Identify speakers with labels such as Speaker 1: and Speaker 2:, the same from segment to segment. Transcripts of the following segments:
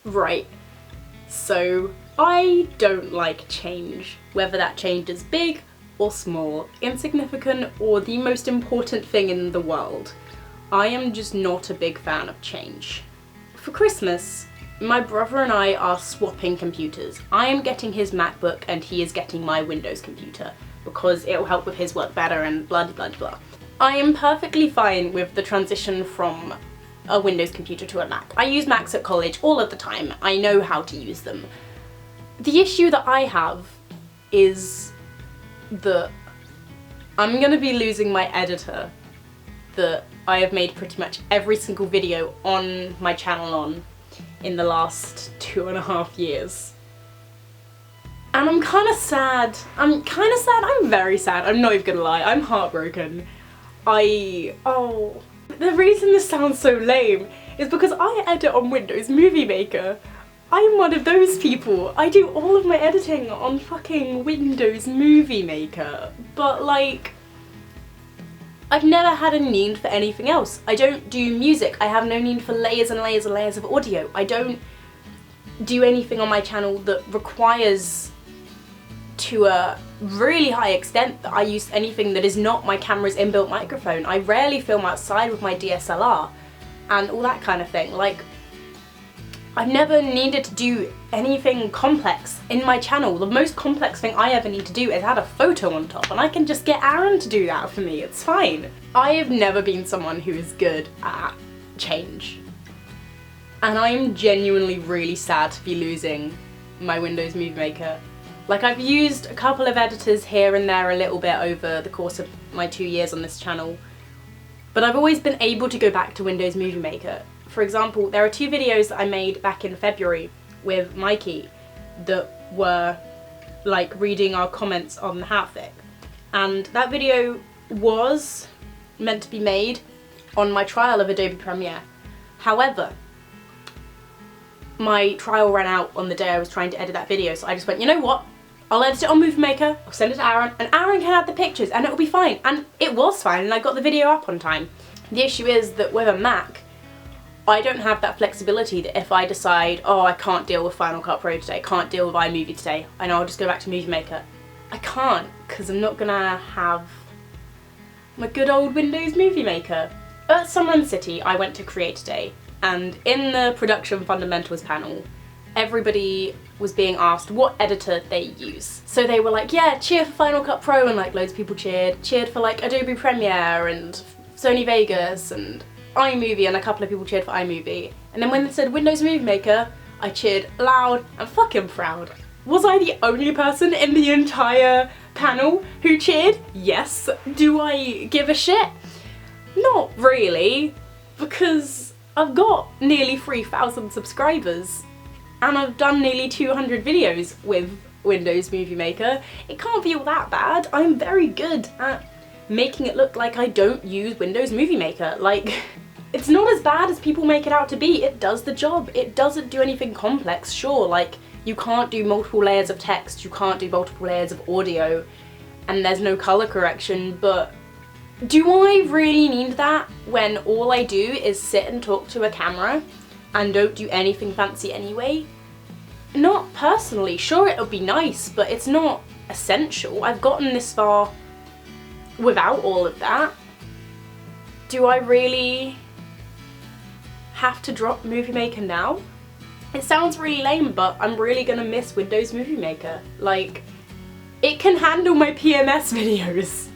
Speaker 1: Right, so I don't like change, whether that change is big or small, insignificant or the most important thing in the world. I am just not a big fan of change. For Christmas, my brother and I are swapping computers. I am getting his MacBook and he is getting my Windows computer because it will help with his work better and blah blah blah. I am perfectly fine with the transition from a Windows computer to a Mac. I use Macs at college all of the time. I know how to use them. The issue that I have is that I'm gonna be losing my editor that I have made pretty much every single video on my channel on in the last 2.5 years. And I'm kind of sad. I'm very sad. I'm not even gonna lie. I'm heartbroken. The reason this sounds so lame is because I edit on Windows Movie Maker. I'm one of those people. I do all of my editing on fucking Windows Movie Maker. But like, I've never had a need for anything else. I don't do music. I have no need for layers and layers and layers of audio. I don't do anything on my channel that requires to a really high extent that I use anything that is not my camera's inbuilt microphone. I rarely film outside with my DSLR and all that kind of thing. Like, I've never needed to do anything complex in my channel. The most complex thing I ever need to do is add a photo on top, and I can just get Aaron to do that for me. It's fine. I have never been someone who is good at change. And I am genuinely really sad to be losing my Windows Movie Maker. Like, I've used a couple of editors here and there a little bit over the course of my 2 years on this channel, but I've always been able to go back to Windows Movie Maker. For example, there are 2 videos that I made back in February with Mikey that were like reading our comments on the Hatfic, and that video was meant to be made on my trial of Adobe Premiere. However, my trial ran out on the day I was trying to edit that video, so I just went, you know what? I'll edit it on Movie Maker, I'll send it to Aaron, and Aaron can add the pictures and it'll be fine. And it was fine, and I got the video up on time. The issue is that with a Mac, I don't have that flexibility that if I decide, oh, I can't deal with Final Cut Pro today, can't deal with iMovie today, I know I'll just go back to Movie Maker. I can't, because I'm not gonna have my good old Windows Movie Maker. At Sunrun City, I went to Create Day, and in the Production Fundamentals panel, everybody was being asked what editor they use. So they were like, yeah, cheer for Final Cut Pro, and like loads of people cheered for like Adobe Premiere and Sony Vegas and iMovie, and a couple of people cheered for iMovie. And then when they said Windows Movie Maker, I cheered loud and fucking proud. Was I the only person in the entire panel who cheered? Yes. Do I give a shit? Not really, because I've got nearly 3,000 subscribers and I've done nearly 200 videos with Windows Movie Maker. It can't be all that bad. I'm very good at making it look like I don't use Windows Movie Maker. Like, it's not as bad as people make it out to be. It does the job. It doesn't do anything complex. Sure, like, you can't do multiple layers of text, you can't do multiple layers of audio, and there's no color correction, but do I really need that when all I do is sit and talk to a camera and don't do anything fancy anyway? Not personally. Sure, it'll be nice, but it's not essential. I've gotten this far without all of that. Do I really have to drop Movie Maker now? It sounds really lame, but I'm really gonna miss Windows Movie Maker. Like, it can handle my PMS videos.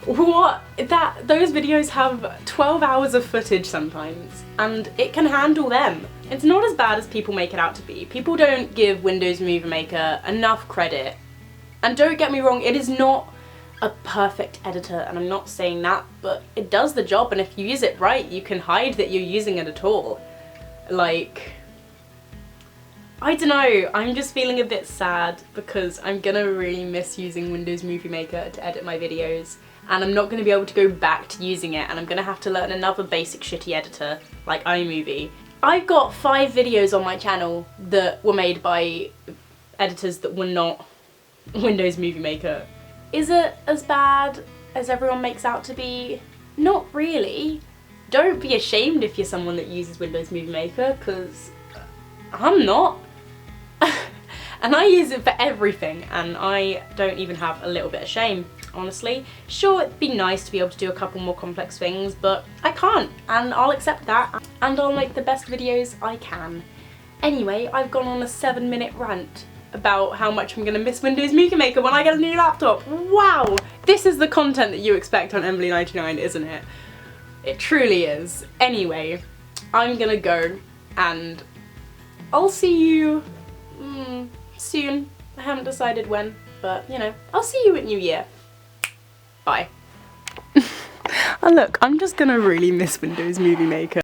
Speaker 1: What? Those videos have 12 hours of footage sometimes, and it can handle them. It's not as bad as people make it out to be. People don't give Windows Movie Maker enough credit. And don't get me wrong, it is not a perfect editor, and I'm not saying that, but it does the job, and if you use it right, you can hide that you're using it at all. Like, I don't know, I'm just feeling a bit sad because I'm gonna really miss using Windows Movie Maker to edit my videos, and I'm not gonna be able to go back to using it, and I'm gonna have to learn another basic shitty editor like iMovie. I've got 5 videos on my channel that were made by editors that were not Windows Movie Maker. Is it as bad as everyone makes out to be? Not really. Don't be ashamed if you're someone that uses Windows Movie Maker, because I'm not. And I use it for everything, and I don't even have a little bit of shame, honestly. Sure, it'd be nice to be able to do a couple more complex things, but I can't, and I'll accept that, and I'll make the best videos I can. Anyway, I've gone on a 7-minute rant about how much I'm gonna miss Windows Movie Maker when I get a new laptop. Wow! This is the content that you expect on Embly 99, isn't it? It truly is. Anyway, I'm gonna go, and I'll see you soon. I haven't decided when, but you know, I'll see you at New Year. Bye. Oh look, I'm just gonna really miss Windows Movie Maker.